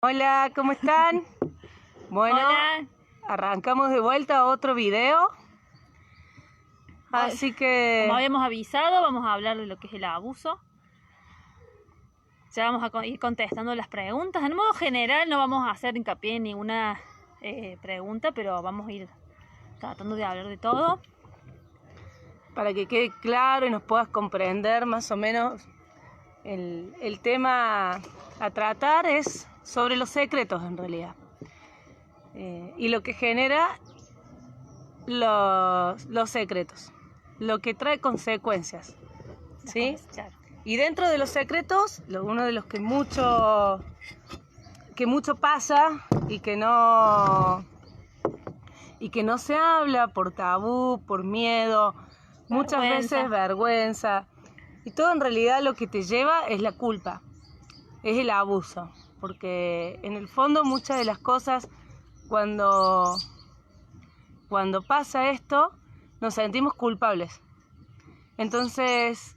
Hola, ¿cómo están? Bueno, Hola. arrancamos de vuelta a otro video. Así que... Como habíamos avisado, vamos a hablar de lo que es el abuso. Ya vamos a ir contestando las preguntas. En modo general no vamos a hacer hincapié en ninguna pregunta, pero vamos a ir tratando de hablar de todo. para que quede claro y nos puedas comprender más o menos, el tema a tratar es sobre los secretos en realidad. Y lo que genera los secretos, lo que trae consecuencias, ¿sí? Claro. Y dentro de los secretos, uno de los que mucho pasa y que no se habla por tabú, por miedo, muchas veces vergüenza, y todo en realidad lo que te lleva es la culpa, es el abuso, porque en el fondo muchas de las cosas cuando pasa esto nos sentimos culpables. Entonces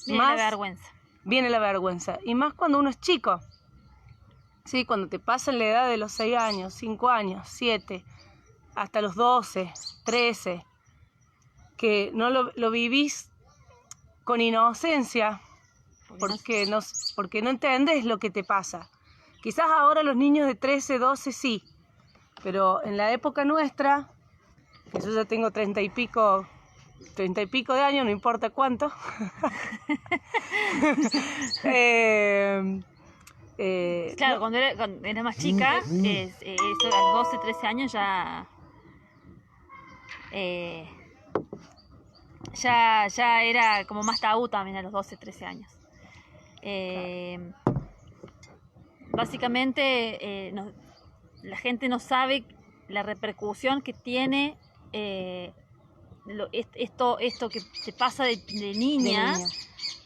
Viene la vergüenza. Viene la vergüenza, y más cuando uno es chico, ¿sí? Cuando te pasa en la edad de los 6 años, 5 años, 7, hasta los 12, 13, que no lo vivís con inocencia, porque no entendés lo que te pasa. Quizás ahora los niños de 13, 12 sí, pero en la época nuestra, que yo ya tengo 30 y pico de años, no importa cuánto. Claro, cuando era más chica, eso, a los 12, 13 años ya era como más tabú también a los 12, 13 años. Básicamente la gente no sabe la repercusión que tiene esto que te pasa de niña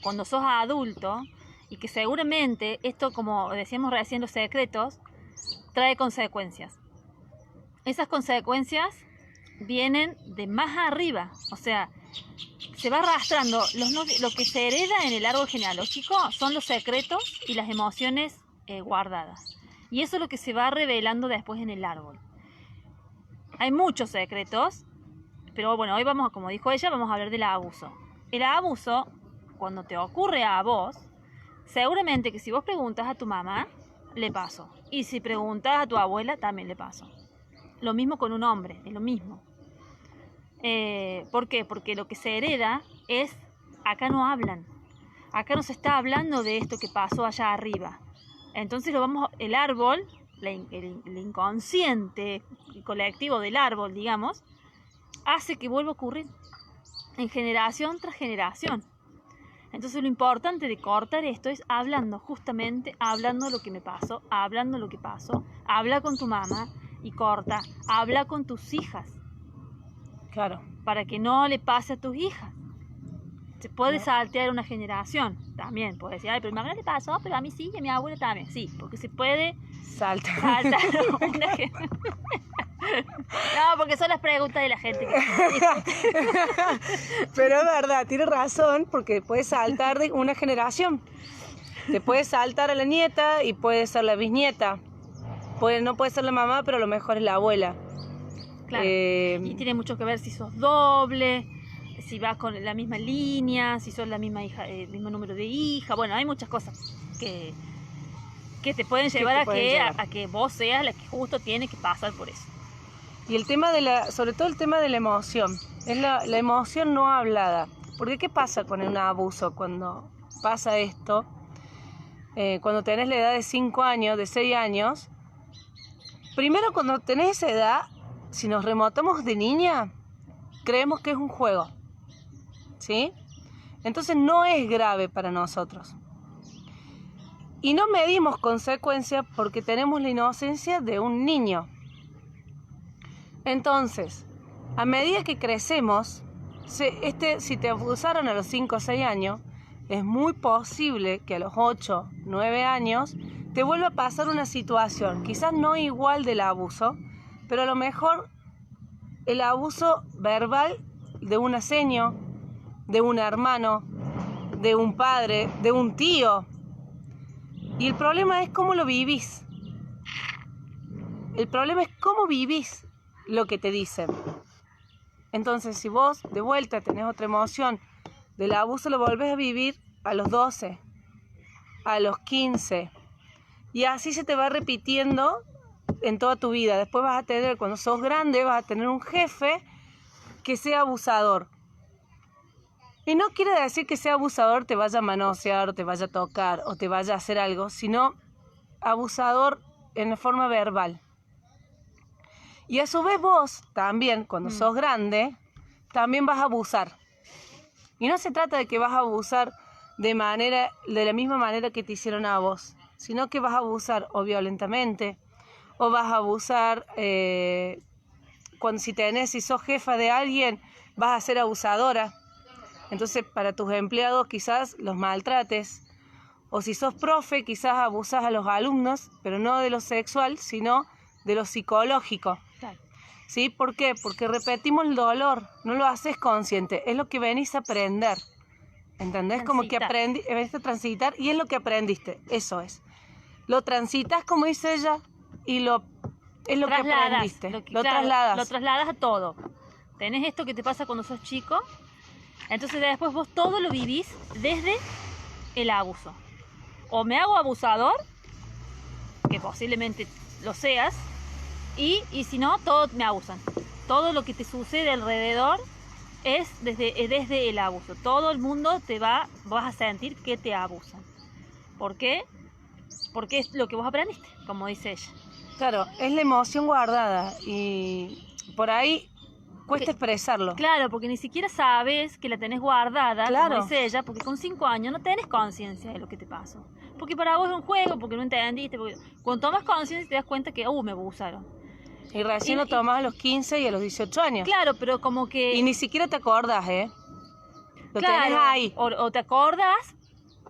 cuando sos adulto, y que seguramente esto, como decíamos recién, los secretos, trae consecuencias. Esas consecuencias vienen de más arriba, o sea, se va arrastrando. Lo que se hereda en el árbol genealógico son los secretos y las emociones guardadas. Y eso es lo que se va revelando después en el árbol. Hay muchos secretos, pero bueno, hoy vamos, como dijo ella, vamos a hablar del abuso. El abuso, cuando te ocurre a vos, seguramente que si vos preguntas a tu mamá, le pasó. Y si preguntas a tu abuela, también le pasó. Lo mismo con un hombre, es lo mismo. ¿Por qué? Porque lo que se hereda es, acá no hablan. Acá no se está hablando de esto que pasó allá arriba. Entonces el árbol, el inconsciente colectivo del árbol, digamos, hace que vuelva a ocurrir en generación tras generación. Entonces lo importante de cortar esto es justamente hablando lo que me pasó, hablando lo que pasó. Habla con tu mamá y corta, habla con tus hijas. Claro. Para que no le pase a tus hijas. Se puede saltear una generación también. Puedes decir, ay, pero a mi mamá le pasó, pero a mí sí, y a mi abuela también. Sí, porque se puede saltar una generación. No, porque son las preguntas de la gente Pero es verdad, tiene razón, porque puede saltar de una generación. Te puede saltar a la nieta y puede ser la bisnieta. No puede ser la mamá, pero a lo mejor es la abuela. Claro. Y tiene mucho que ver si sos doble, si vas con la misma línea, si sos la misma hija, el mismo número de hija. Bueno, hay muchas cosas que te pueden llevar a que vos seas la que justo tiene que pasar por eso. Y el tema sobre todo el tema de la emoción, es la emoción no hablada. Porque ¿qué pasa con un abuso cuando pasa esto? Cuando tenés la edad de 5 años, de 6 años, primero cuando tenés esa edad, si nos remontamos de niña, creemos que es un juego, ¿sí? Entonces no es grave para nosotros. Y no medimos consecuencias porque tenemos la inocencia de un niño. Entonces, a medida que crecemos, si te abusaron a los 5 o 6 años, es muy posible que a los 8, 9 años te vuelva a pasar una situación, quizás no igual del abuso, pero a lo mejor el abuso verbal de un seño, de un hermano, de un padre, de un tío. Y el problema es cómo lo vivís. El problema es cómo vivís lo que te dicen. Entonces, si vos de vuelta tenés otra emoción del abuso, lo volvés a vivir a los 12, a los 15, y así se te va repitiendo en toda tu vida. Después vas a tener, cuando sos grande, vas a tener un jefe que sea abusador. Y no quiere decir que sea abusador te vaya a manosear, o te vaya a tocar, o te vaya a hacer algo, sino abusador en forma verbal. Y a su vez vos también, cuando sos grande, también vas a abusar. Y no se trata de que vas a abusar de la misma manera que te hicieron a vos, sino que vas a abusar o violentamente, o vas a abusar si sos jefa de alguien, vas a ser abusadora. Entonces, para tus empleados quizás los maltrates. O si sos profe, quizás abusas a los alumnos, pero no de lo sexual, sino de lo psicológico. Claro. ¿Sí? ¿Por qué? Porque repetimos el dolor, no lo haces consciente, es lo que venís a aprender. ¿Entendés? Como que venís a transitar y es lo que aprendiste, eso es. Lo transitas, como dice ella, y es lo que aprendiste. Lo trasladas. Lo trasladas a todo. Tenés esto que te pasa cuando sos chico, entonces después vos todo lo vivís desde el abuso. O me hago abusador, que posiblemente lo seas, y si no, todos me abusan. Todo lo que te sucede alrededor es desde el abuso. Todo el mundo vas a sentir que te abusan. ¿Por qué? Porque es lo que vos aprendiste, como dice ella. Claro, es la emoción guardada y por ahí cuesta expresarlo. Claro, porque ni siquiera sabes que la tenés guardada, claro, como dice ella, porque con 5 años no tenés conciencia de lo que te pasó. Porque para vos es un juego, porque no entendiste. Cuando tomas conciencia te das cuenta que, me abusaron. Y recién lo tomás a los 15 y a los 18 años. Claro, pero como que... Y ni siquiera te acordás, Lo claro, tenés ahí. O te acordás,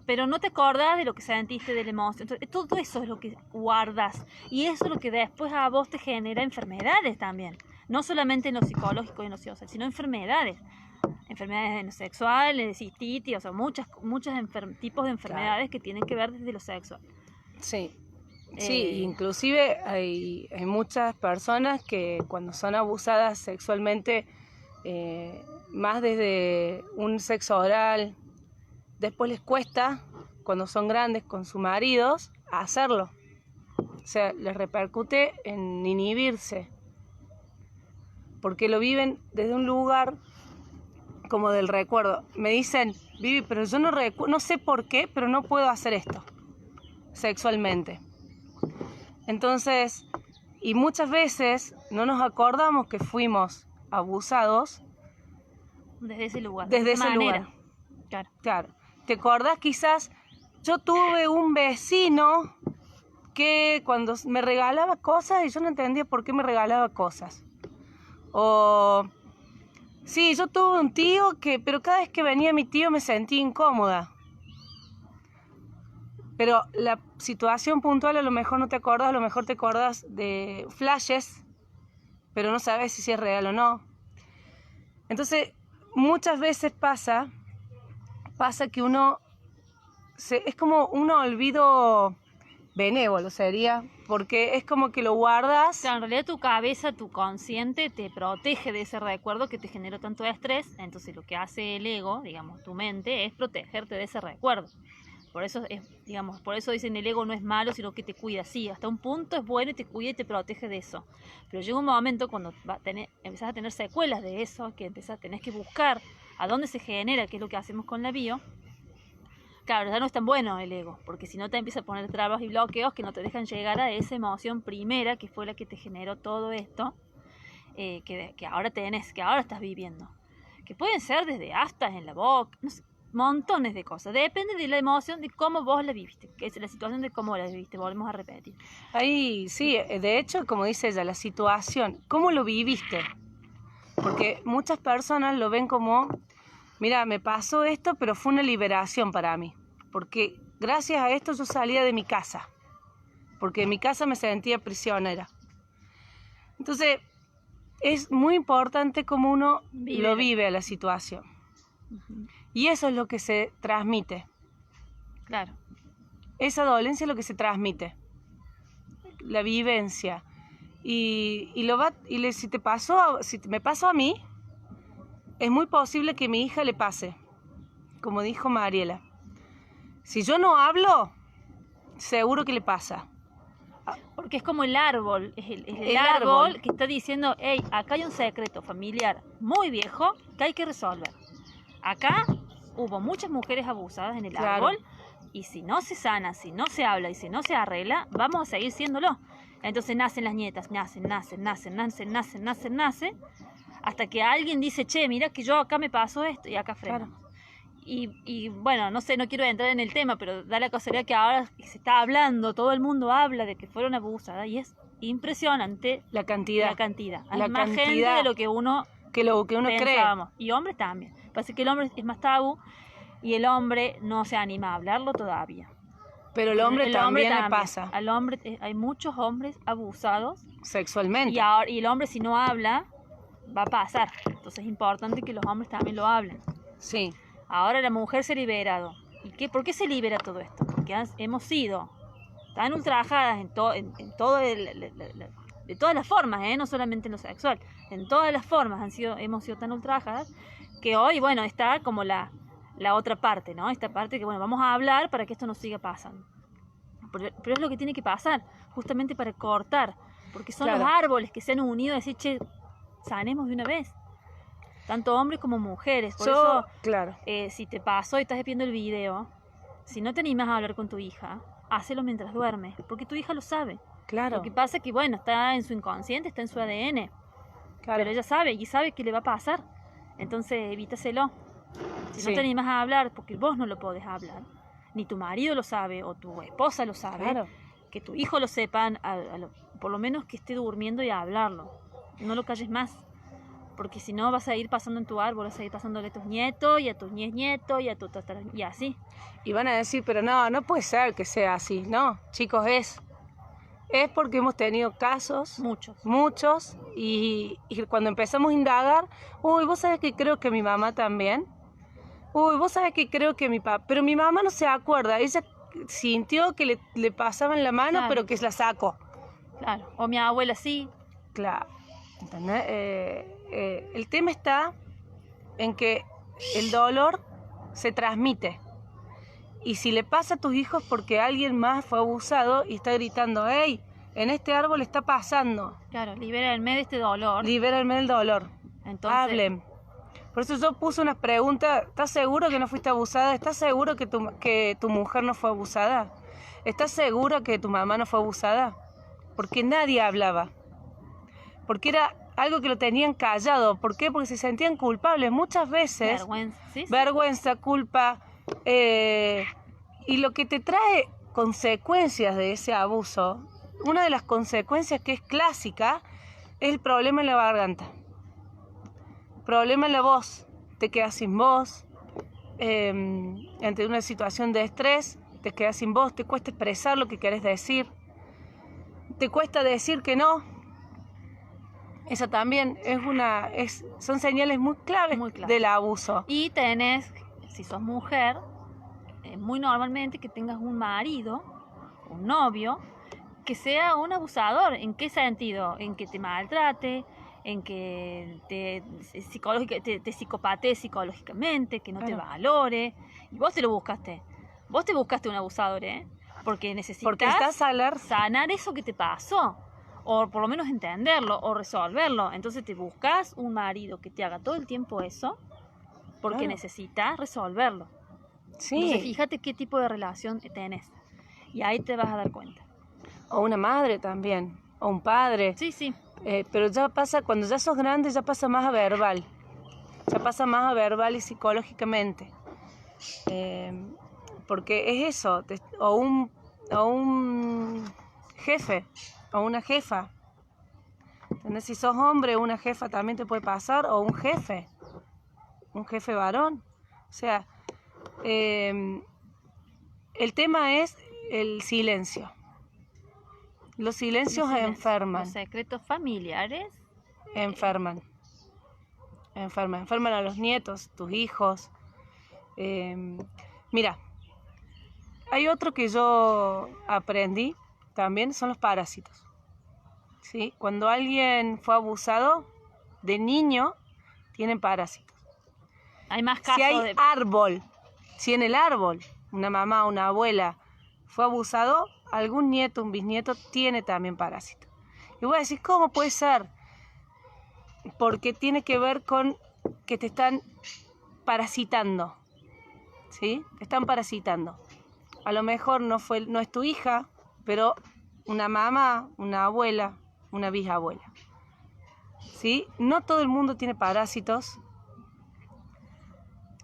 pero no te acordás de lo que sentiste, de la emoción. Entonces, todo eso es lo que guardas. Y eso es lo que después a vos te genera enfermedades también. No solamente en lo psicológico y en lo social, sino enfermedades. Enfermedades en lo sexual, en cistitis, o sea, muchos tipos de enfermedades que tienen que ver desde lo sexual. Sí. Sí, inclusive hay muchas personas que cuando son abusadas sexualmente, más desde un sexo oral, después les cuesta, cuando son grandes con sus maridos, hacerlo. O sea, les repercute en inhibirse, porque lo viven desde un lugar como del recuerdo. Me dicen, Vivi, pero yo no sé por qué, pero no puedo hacer esto sexualmente. Entonces, y muchas veces no nos acordamos que fuimos abusados desde ese lugar. Desde ese lugar. Claro. ¿Te acordás? Quizás yo tuve un vecino que cuando me regalaba cosas y yo no entendía por qué me regalaba cosas. O sí, yo tuve un tío pero cada vez que venía mi tío me sentía incómoda. Pero la situación puntual a lo mejor no te acordás, a lo mejor te acordás de flashes, pero no sabes si es real o no. Entonces, muchas veces pasa que es como un olvido benévolo sería, porque es como que lo guardas. Claro, en realidad tu cabeza, tu consciente te protege de ese recuerdo que te generó tanto estrés, entonces lo que hace el ego, digamos, tu mente, es protegerte de ese recuerdo. Por eso por eso dicen el ego no es malo, sino que te cuida. Sí, hasta un punto es bueno y te cuida y te protege de eso. Pero llega un momento cuando empezás a tener secuelas de eso, que tenés que buscar a dónde se genera, que es lo que hacemos con la bio. Claro, ya no es tan bueno el ego, porque si no te empieza a poner trabas y bloqueos que no te dejan llegar a esa emoción primera, que fue la que te generó todo esto, que ahora tenés, que ahora estás viviendo. Que pueden ser desde astas en la boca, no sé, montones de cosas. Depende de la emoción, de cómo vos la viviste, que es la situación de cómo la viviste, volvemos a repetir. Ahí sí, de hecho, como dice ella, la situación, ¿cómo lo viviste? Porque muchas personas lo ven como, mira, me pasó esto, pero fue una liberación para mí, porque gracias a esto yo salía de mi casa, porque en mi casa me sentía prisionera. Entonces, es muy importante cómo uno lo vive a la situación. Uh-huh. Y eso es lo que se transmite. Claro. Esa dolencia es lo que se transmite. La vivencia. Si me pasó a mí, es muy posible que a mi hija le pase, como dijo Mariela. Si yo no hablo, seguro que le pasa. Porque es como el árbol, es el árbol árbol que está diciendo, hey, acá hay un secreto familiar muy viejo que hay que resolver. Acá hubo muchas mujeres abusadas en el Claro. árbol, y si no se sana, si no se habla y si no se arregla, vamos a seguir siéndolo. Entonces nacen las nietas, nacen, hasta que alguien dice, che, mira que yo acá me pasó esto, y acá frenamos. Claro. Y bueno, no sé, no quiero entrar en el tema, pero da la casualidad que ahora se está hablando, todo el mundo habla de que fueron abusadas, y es impresionante La cantidad. Hay La más cantidad gente de lo que uno cree. pensábamos. Y hombres también. Parece que el hombre es más tabú y el hombre no se anima a hablarlo todavía. Pero el hombre también le pasa. Al hombre, hay muchos hombres abusados Sexualmente. y el hombre, si no habla, va a pasar. Entonces es importante que los hombres también lo hablen. Sí. Ahora la mujer se ha liberado. ¿Y por qué se libera todo esto? Porque hemos sido tan ultrajadas en todo de todas las formas, no solamente en lo sexual, en todas las formas hemos sido tan ultrajadas que hoy, bueno, está como la otra parte, ¿no? Esta parte que, bueno, vamos a hablar para que esto no siga pasando. Pero es lo que tiene que pasar, justamente para cortar, porque son Claro. los árboles que se han unido a decir, che, sanemos de una vez. Tanto hombres como mujeres. Por eso, claro. si te pasó y estás viendo el video, si no te animas a hablar con tu hija, hácelo mientras duermes, porque tu hija lo sabe. Claro. Lo que pasa es que, bueno, está en su inconsciente, está en su ADN. Claro. Pero ella sabe, y sabe que le va a pasar. Entonces, evítaselo. Si Sí. no te animas a hablar, porque vos no lo podés hablar, ni tu marido lo sabe, o tu esposa lo sabe, Claro. que tu hijo lo sepan, por lo menos que esté durmiendo y a hablarlo. No lo calles más. Porque si no vas a ir pasando en tu árbol, vas a ir pasándole a tus nietos y a tus nietos y a tu y así. Y van a decir, pero no puede ser que sea así. No, chicos, es porque hemos tenido casos, muchos, y cuando empezamos a indagar, uy, vos sabés que creo que mi mamá también, uy, vos sabés que creo que mi papá, pero mi mamá no se acuerda, ella sintió que le pasaban la mano, Claro. pero que la sacó. Claro, o mi abuela sí. Claro, ¿entendés? El tema está en que el dolor se transmite. Y si le pasa a tus hijos porque alguien más fue abusado y está gritando, hey, en este árbol está pasando. Claro, libérenme de este dolor. Libérenme del dolor. Entonces, hablen. Por eso yo puse una pregunta, ¿estás seguro que no fuiste abusada? ¿Estás seguro que tu mujer no fue abusada? ¿Estás seguro que tu mamá no fue abusada? Porque nadie hablaba. Porque era algo que lo tenían callado. ¿Por qué? Porque se sentían culpables. Muchas veces, vergüenza, ¿sí? vergüenza, culpa, y lo que te trae consecuencias de ese abuso, una de las consecuencias que es clásica, es el problema en la garganta. Problema en la voz, te quedas sin voz, ante una situación de estrés, te quedas sin voz, te cuesta expresar lo que querés decir, te cuesta decir que no. Esa también son señales muy claves del abuso. Y tenés, si sos mujer, muy normalmente que tengas un marido, un novio, que sea un abusador. ¿En qué sentido? En que te maltrate, en que te psicopatee psicológicamente, que no te valore. Y vos te lo buscaste. Vos te buscaste un abusador, porque necesitas sanar eso que te pasó. O por lo menos entenderlo o resolverlo. Entonces te buscas un marido que te haga todo el tiempo eso, porque necesitas resolverlo. Sí. Entonces fíjate qué tipo de relación tenés. Y ahí te vas a dar cuenta. O una madre también, o un padre. Sí, sí. Pero ya pasa, cuando ya sos grande, ya pasa más a verbal. Ya pasa más a verbal y psicológicamente. Porque es eso, o un jefe, o una jefa. ¿Entendés? Si sos hombre, una jefa también te puede pasar, o un jefe varón. O sea, el tema es el silencio. Los silencios enferman. Los secretos familiares enferman a los nietos, tus hijos. Mira, hay otro que yo aprendí también, son los parásitos. ¿sí? Cuando alguien fue abusado de niño, tienen parásitos. Hay más casos Si hay de... árbol, si en el árbol una mamá o una abuela fue abusado, algún nieto, un bisnieto tiene también parásitos. Y voy a decir, ¿cómo puede ser? Porque tiene que ver con que te están parasitando, ¿sí? Te están parasitando. A lo mejor no es tu hija, pero una mamá, una abuela, una bisabuela, ¿sí? No todo el mundo tiene parásitos.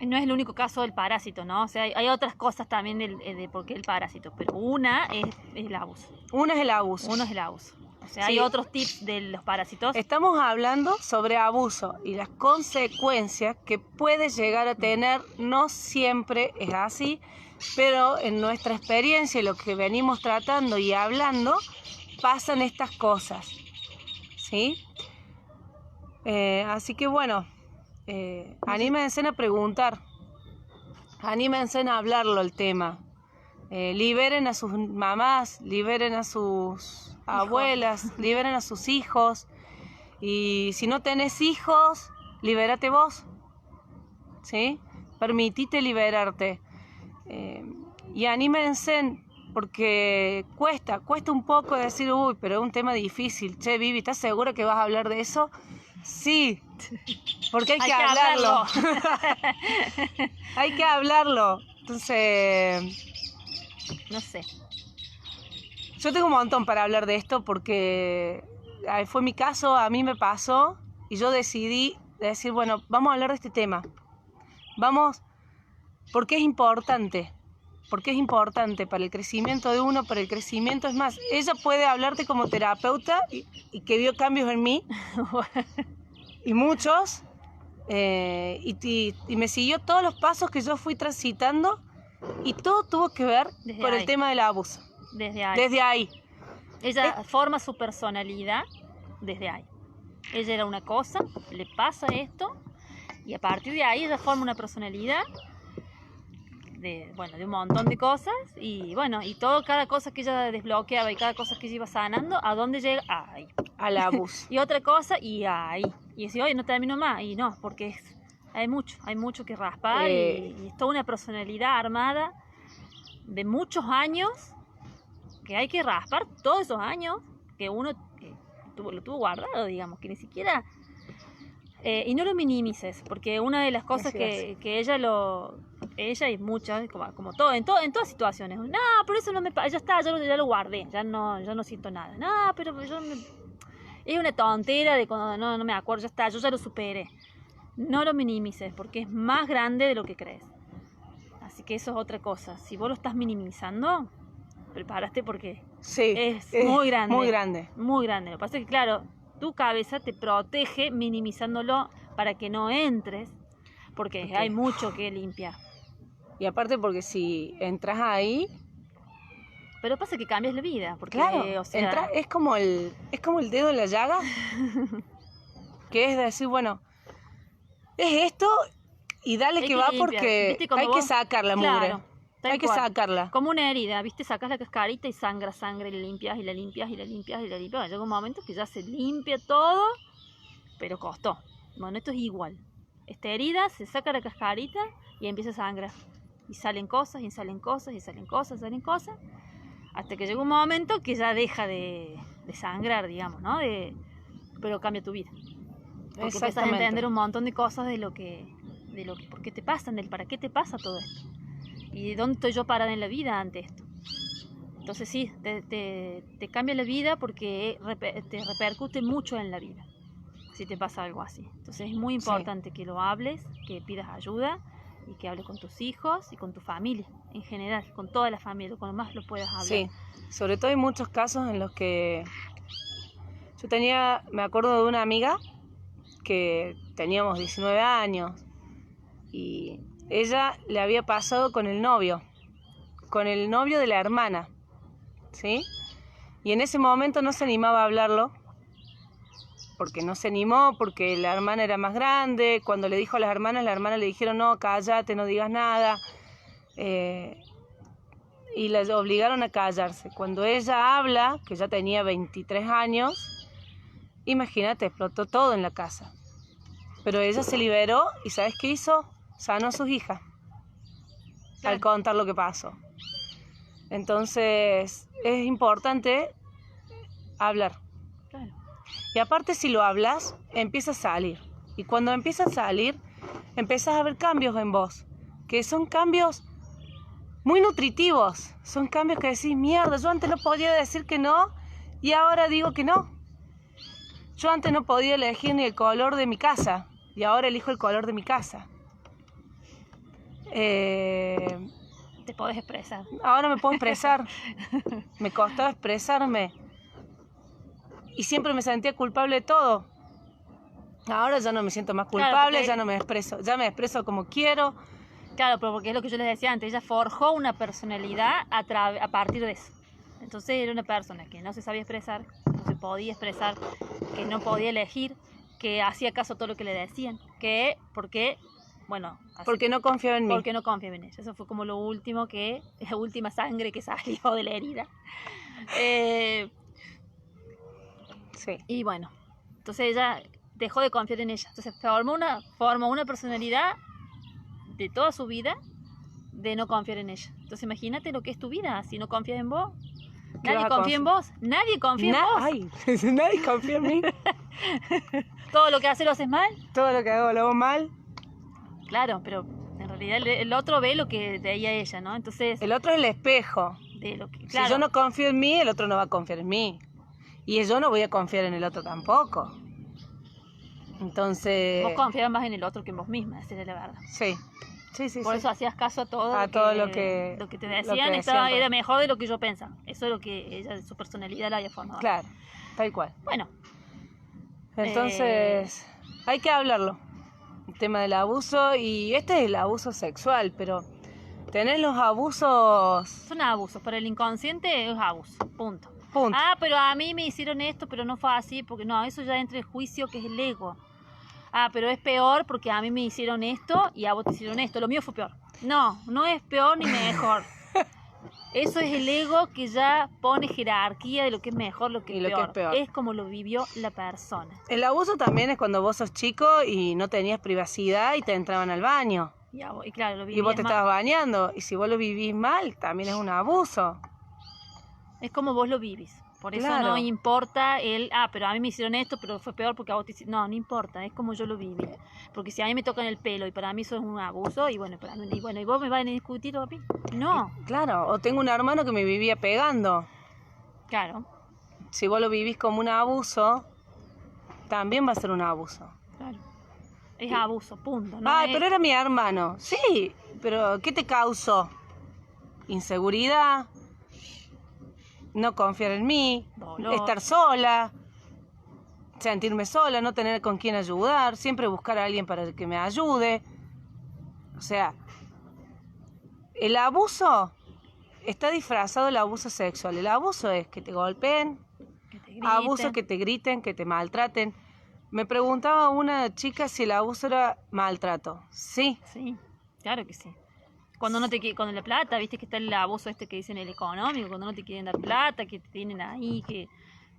No es el único caso del parásito, ¿no? O sea, hay otras cosas también de por qué el parásito, pero una es el abuso. Uno es el abuso. Uno es el abuso. O sea, Sí. hay otros tips de los parásitos. Estamos hablando sobre abuso y las consecuencias que puede llegar a tener. No siempre es así, pero en nuestra experiencia y lo que venimos tratando y hablando, pasan estas cosas, ¿sí? Así que bueno, anímense a preguntar, anímense a hablarlo el tema. Liberen a sus mamás, liberen a sus abuelas, liberen a sus hijos. Y si no tenés hijos, libérate vos, ¿sí? Permitite liberarte. Y anímense, porque cuesta un poco decir, uy, pero es un tema difícil. Che, Vivi, ¿estás segura que vas a hablar de eso? Sí, porque hay que hablarlo. Hay que hablarlo. Entonces, no sé. Yo tengo un montón para hablar de esto porque fue mi caso, a mí me pasó y yo decidí decir, bueno, vamos a hablar de este tema. Vamos, porque es importante. Porque es importante para el crecimiento de uno, para el crecimiento. Es más, ella puede hablarte como terapeuta y que vio cambios en mí. Y muchos. Y me siguió todos los pasos que yo fui transitando. Y todo tuvo que ver con el tema del abuso. Desde ahí. Desde ahí. Ella forma su personalidad desde ahí. Ella era una cosa, le pasa esto, y a partir de ahí ella forma una personalidad de un montón de cosas, y bueno, y cada cosa que ella desbloqueaba y cada cosa que ella iba sanando, ¿a dónde llega? Ahí. Al abuso. Y otra cosa, y ahí. Y decía, oye, no termino más, y no, porque hay mucho que raspar, y es toda una personalidad armada de muchos años, que hay que raspar todos esos años que uno lo tuvo guardado, digamos, que ni siquiera... y no lo minimices, porque una de las cosas que ella y muchas, como todo, en todas situaciones, no, pero eso no me pasa, ya está, ya lo guardé, ya no siento nada, no, pero es una tontera de cuando no me acuerdo, ya está, yo ya lo superé. No lo minimices, porque es más grande de lo que crees. Así que eso es otra cosa, si vos lo estás minimizando, prepárate porque sí, es muy grande. Muy grande. Muy grande. Lo que pasa es que, claro, tu cabeza te protege minimizándolo para que no entres, porque hay mucho que limpiar. Y aparte porque si entras ahí... Pero pasa que cambias la vida, porque, claro, o sea... es como el dedo en la llaga, que es decir, bueno, es esto y dale que va porque hay que sacar la mugre. Hay que sacarla. Como una herida, ¿viste? Sacas la cascarita y sangre, y la limpias, y la limpias, y la limpias, y la limpias. Llega un momento que ya se limpia todo, pero costó. Bueno, esto es igual. Esta herida, se saca la cascarita y empieza a sangrar. Y salen cosas, y salen cosas, y salen cosas, hasta que llega un momento que ya deja de sangrar, digamos, ¿no? Pero cambia tu vida. Porque empiezas a entender un montón de cosas de lo que por qué te pasan, del para qué te pasa todo esto. ¿Y dónde estoy yo parada en la vida ante esto? Entonces sí, te cambia la vida porque te repercute mucho en la vida si te pasa algo así. Entonces es muy importante que lo hables, que pidas ayuda y que hables con tus hijos y con tu familia en general, con toda la familia, con lo más lo puedas hablar. Sí, sobre todo hay muchos casos en los que me acuerdo de una amiga que teníamos 19 años y ella le había pasado con el novio de la hermana, ¿sí? Y en ese momento no se animaba a hablarlo, porque no se animó, porque la hermana era más grande. Cuando le dijo a las hermanas le dijeron, no, cállate, no digas nada. Y la obligaron a callarse. Cuando ella habla, que ya tenía 23 años, imagínate, explotó todo en la casa. Pero ella se liberó y ¿sabes qué hizo? Sanó a sus hijas al contar lo que pasó. Entonces es importante hablar. Claro. Y aparte si lo hablas, empieza a salir. Y cuando empieza a salir, empiezas a ver cambios en vos. Que son cambios muy nutritivos. Son cambios que decís, mierda, yo antes no podía decir que no y ahora digo que no. Yo antes no podía elegir ni el color de mi casa y ahora elijo el color de mi casa. Te podés expresar. Ahora me puedo expresar. Me costaba expresarme. Y siempre me sentía culpable de todo. Ahora ya no me siento más culpable, Claro, porque- ya no me expreso. Ya me expreso como quiero. Claro, pero porque es lo que yo les decía antes, ella forjó una personalidad a partir de eso. Entonces era una persona que no se sabía expresar, no se podía expresar, que no podía elegir, que hacía caso a todo lo que le decían, Porque no confiaba en mí. porque no confiaba en ella. Eso fue como lo último la última sangre que salió de la herida. Sí. Y bueno, entonces ella dejó de confiar en ella. Entonces formó una personalidad de toda su vida de no confiar en ella. Entonces imagínate lo que es tu vida si no confías en vos. ¿Qué Nadie vas a confía en vos. Nadie confía en vos. Ay, nadie confía en mí. Todo lo que haces lo haces mal. Todo lo que hago lo hago mal. Claro, pero en realidad el otro ve lo que veía ella, ¿no? Entonces, El otro es el espejo. de lo que, Si claro, yo no confío en mí, el otro no va a confiar en mí. Y yo no voy a confiar en el otro tampoco. Entonces... vos confiabas más en el otro que en vos misma, esa es la verdad. Sí. Sí. Por eso hacías caso a todo, A todo lo que te lo decían, que estaba, decían, era mejor de lo que yo pensaba. Eso es lo que ella, su personalidad la había formado. Claro, tal cual. Bueno, Entonces, hay que hablarlo. El tema del abuso, y este es el abuso sexual, pero tener los abusos... son abusos. Para el inconsciente es abuso, punto. Punto. Ah, pero a mí me hicieron esto, pero no fue así, porque no, eso ya entra en juicio, que es el ego. Ah, pero es peor porque a mí me hicieron esto y a vos te hicieron esto. Lo mío fue peor. No, no es peor ni mejor. Eso es el ego que ya pone jerarquía de lo que es mejor, lo que Y es lo que peor. es peor. Es como lo vivió la persona. El abuso también es cuando vos sos chico y no tenías privacidad y te entraban al baño. Y claro, lo Y viví vos te estabas bañando. Y si vos lo vivís mal, también es un abuso. Es como vos lo vivís. Por eso Claro. no importa pero a mí me hicieron esto, pero fue peor porque a vos te hicieron... No importa, es como yo lo viví. Porque si a mí me tocan el pelo y para mí eso es un abuso, y bueno, ¿y vos me van a discutir, papi? No, Claro, o tengo un hermano que me vivía pegando. claro, Si vos lo vivís como un abuso, también va a ser un abuso. claro. Es abuso, punto. No Ay, es- pero era mi hermano. Sí, pero ¿qué te causó? Inseguridad, no confiar en mí, Dolor. estar sola, sentirme sola, no tener con quién ayudar, siempre buscar a alguien para que me ayude. O sea, el abuso está disfrazado del abuso sexual. El abuso es que te golpeen, que te griten. abuso que te griten, que te maltraten. Me preguntaba una chica si el abuso era maltrato. Sí, Sí, claro que sí. Cuando cuando la plata, viste que está el abuso que dicen el económico, cuando no te quieren dar plata, que te tienen ahí, que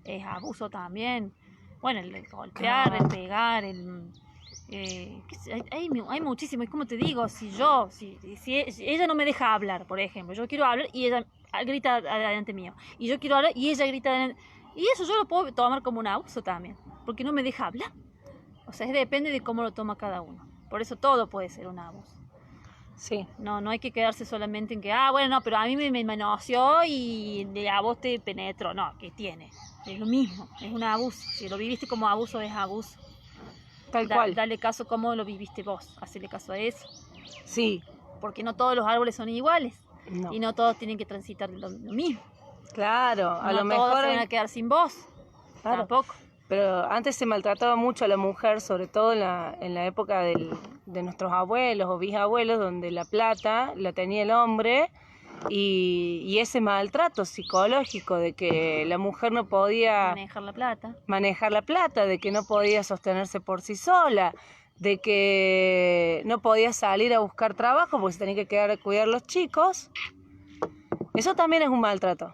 es abuso también. Bueno, el golpear, Claro. el pegar, hay muchísimo. Es como te digo, si ella no me deja hablar, por ejemplo, yo quiero hablar y ella grita adelante mío, y yo quiero hablar y ella grita adelante, y eso yo lo puedo tomar como un abuso también, porque no me deja hablar. O sea, depende de cómo lo toma cada uno. Por eso todo puede ser un abuso. sí. No hay que quedarse solamente en que, bueno, no, pero a mí me manoseó y a vos te penetró. No, ¿qué tiene? Es lo mismo, es un abuso. Si lo viviste como abuso, es abuso. Tal cual. Dale caso cómo lo viviste vos, hacele caso a eso. Sí. Porque no todos los árboles son iguales No. y no todos tienen que transitar lo mismo. Claro, a No lo todos mejor... se van a quedar sin vos, Claro. tampoco. Pero antes se maltrataba mucho a la mujer, sobre todo en la época de nuestros abuelos o bisabuelos, donde la plata la tenía el hombre, y ese maltrato psicológico de que la mujer no podía Manejar la plata. manejar la plata, de que no podía sostenerse por sí sola, de que no podía salir a buscar trabajo porque se tenía que quedar a cuidar los chicos. Eso también es un maltrato.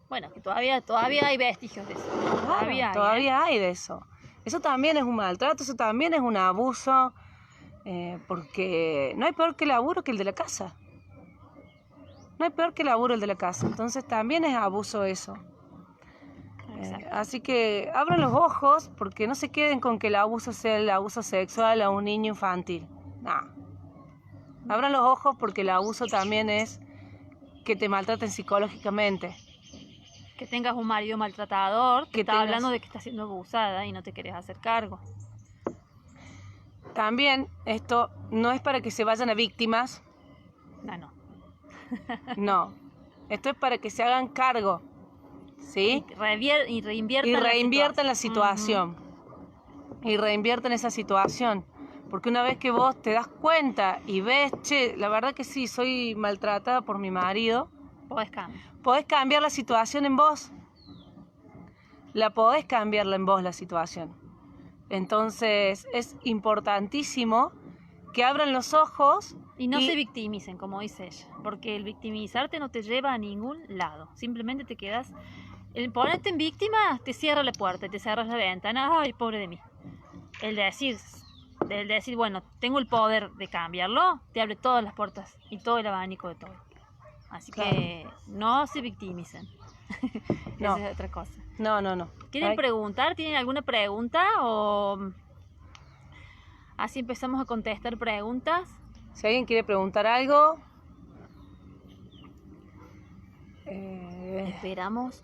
Bueno, que todavía hay vestigios de eso. Claro, todavía hay de eso. Eso también es un maltrato, eso también es un abuso, porque no hay peor que el laburo que el de la casa. No hay peor que el laburo el de la casa, entonces también es abuso eso. Así que abran los ojos, porque no se queden con que el abuso sea el abuso sexual a un niño infantil. No. Abran los ojos porque el abuso también es que te maltraten psicológicamente. Que tengas un marido maltratador, que está hablando de que está siendo abusada y no te querés hacer cargo. También esto no es para que se vayan a víctimas. No. No. Esto es para que se hagan cargo. ¿Sí? Y reinviertan la situación. Y reinviertan esa situación. Porque una vez que vos te das cuenta y ves, che, la verdad que sí, soy maltratada por mi marido, podés cambiar la situación en vos. Podés cambiarla en vos la situación. Entonces es importantísimo que abran los ojos. Y no se victimicen, como dice ella, porque el victimizarte no te lleva a ningún lado. Simplemente te quedas... El ponerte en víctima te cierra la puerta, te cierras la ventana. Ay, pobre de mí. El decir, bueno, tengo el poder de cambiarlo, te abre todas las puertas y todo el abanico de todo. Así que no se victimicen. No. Esa es otra cosa. No. ¿Quieren preguntar? ¿Tienen alguna pregunta? O así empezamos a contestar preguntas. Si alguien quiere preguntar algo... Esperamos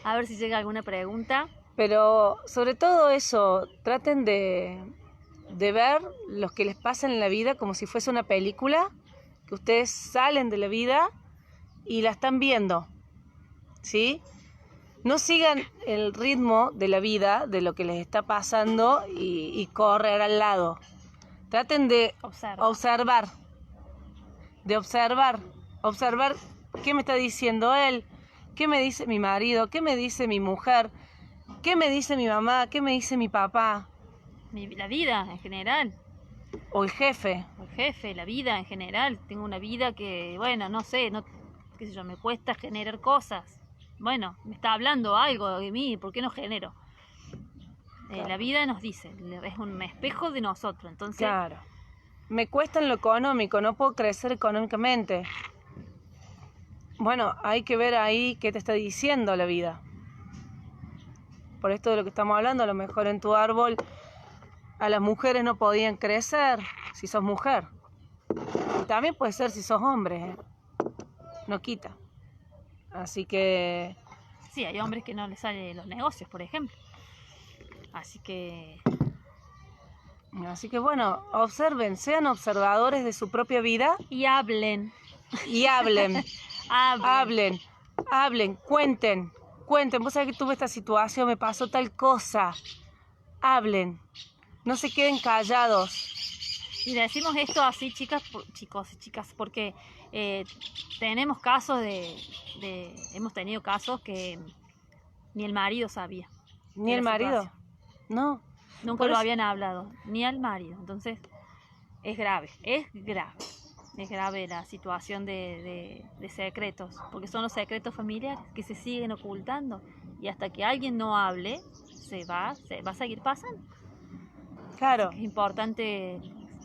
a ver si llega alguna pregunta. Pero sobre todo eso, traten de ver lo que les pasa en la vida como si fuese una película, que ustedes salen de la vida y la están viendo, ¿sí? No sigan el ritmo de la vida, de lo que les está pasando y correr al lado. Traten de observar qué me está diciendo él, qué me dice mi marido, qué me dice mi mujer, qué me dice mi mamá, qué me dice mi papá. La vida en general. O el jefe. La vida en general. Tengo una vida que, bueno, no sé, qué sé yo, me cuesta generar cosas. Bueno, me está hablando algo de mí, ¿por qué no genero? Claro. La vida nos dice, es un espejo de nosotros, entonces... Claro. Me cuesta en lo económico, no puedo crecer económicamente. Bueno, hay que ver ahí qué te está diciendo la vida. Por esto de lo que estamos hablando, a lo mejor en tu árbol a las mujeres no podían crecer si sos mujer. Y también puede ser si sos hombre, ¿eh? No quita. Así que... Sí, hay hombres que no les salen los negocios, por ejemplo. Así que bueno, observen, sean observadores de su propia vida. Y hablen. Hablen, cuenten. Vos sabés que tuve esta situación, me pasó tal cosa. Hablen, no se queden callados. Y decimos esto así, chicos y chicas, porque tenemos casos hemos tenido casos que ni el marido sabía. ¿Ni el marido? Situación. No. Nunca lo habían hablado, ni al marido. Entonces, es grave. Es grave la situación de secretos, porque son los secretos familiares que se siguen ocultando. Y hasta que alguien no hable, se va a seguir pasando. Claro. Es importante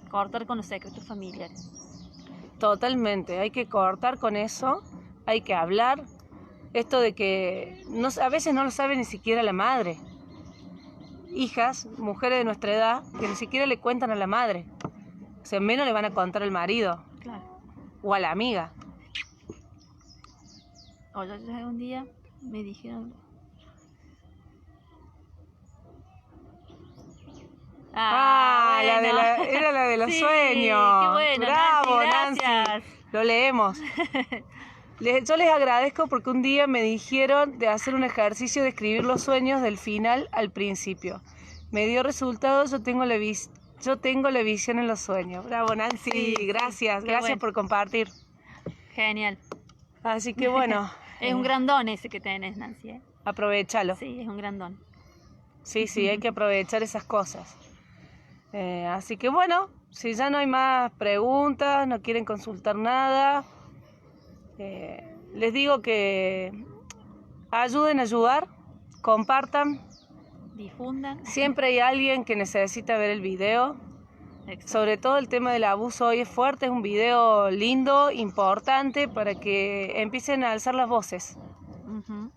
cortar con los secretos familiares. Totalmente, hay que cortar con eso, hay que hablar. Esto de que a veces no lo sabe ni siquiera la madre. Hijas, mujeres de nuestra edad, que ni siquiera le cuentan a la madre. O sea, menos le van a contar al marido. Claro. O a la amiga. Oye, un día me dijeron... Bueno. Era la de los sueños. Qué bueno, bravo, Nancy, gracias. Lo leemos. Yo les agradezco porque un día me dijeron de hacer un ejercicio de escribir los sueños del final al principio. Me dio resultados, yo tengo la visión en los sueños. Bravo, Nancy, sí, gracias bueno. Por compartir. Genial. Así que bueno. Es un gran don ese que tenés, Nancy. Aprovechalo. Sí, es un gran don. Sí, hay que aprovechar esas cosas. Así que bueno, si ya no hay más preguntas, no quieren consultar nada, les digo que ayuden a ayudar, compartan. Difundan. Siempre hay alguien que necesita ver el video. Exacto. Sobre todo el tema del abuso hoy es fuerte, es un video lindo, importante para que empiecen a alzar las voces. Ujú.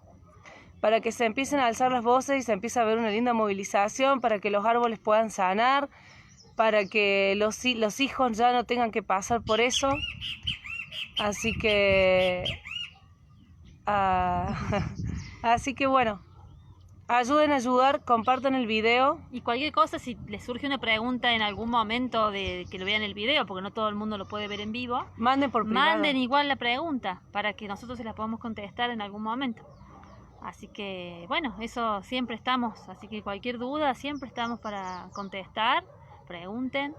Para que se empiecen a alzar las voces y se empiece a ver una linda movilización, para que los árboles puedan sanar, para que los hijos ya no tengan que pasar por eso. Así que... así que bueno, ayuden a ayudar, compartan el video. Y cualquier cosa, si les surge una pregunta en algún momento de que lo vean el video, porque no todo el mundo lo puede ver en vivo, Manden por privado. manden igual la pregunta para que nosotros se la podamos contestar en algún momento. Así que, bueno, eso siempre estamos. Así que cualquier duda, siempre estamos para contestar. Pregunten.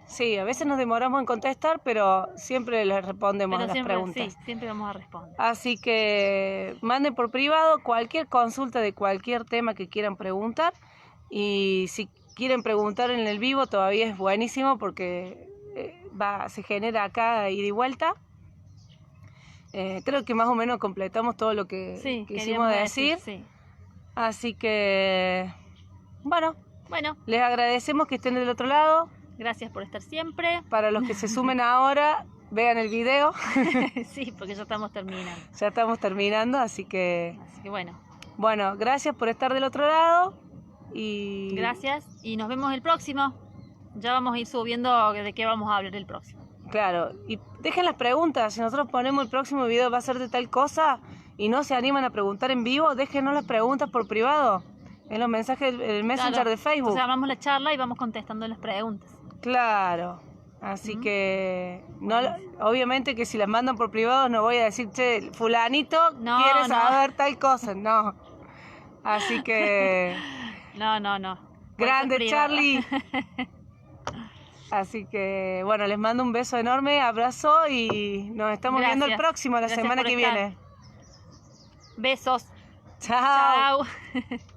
Sí, a veces nos demoramos en contestar, pero siempre les respondemos a las siempre, preguntas. sí, siempre vamos a responder. Así que manden por privado cualquier consulta de cualquier tema que quieran preguntar. Y si quieren preguntar en el vivo, todavía es buenísimo porque se genera acá ida y vuelta. Creo que más o menos completamos todo lo que Sí, quisimos decir. sí. Así que, bueno, Bueno, les agradecemos que estén del otro lado. gracias por estar siempre. Para los que se sumen ahora, vean el video. Sí, porque ya estamos terminando. Ya estamos terminando, así que bueno. Bueno, gracias por estar del otro lado. Y Gracias y nos vemos el próximo. Ya vamos a ir subiendo de qué vamos a hablar el próximo. Claro, y dejen las preguntas. Si nosotros ponemos el próximo video va a ser de tal cosa y no se animan a preguntar en vivo, déjenos las preguntas por privado. En los mensajes, el Messenger Claro. de Facebook. O sea, armamos la charla y vamos contestando las preguntas. Claro. Así que, no, obviamente que si las mandan por privado no voy a decir, che, fulanito No, quiere no. saber tal cosa. No. Así que, No. grande Por eso es Charlie. Así que, bueno, les mando un beso enorme, abrazo y nos estamos viendo el Gracias. próximo, la Gracias semana por que estar. viene. Besos. Chao. Chao.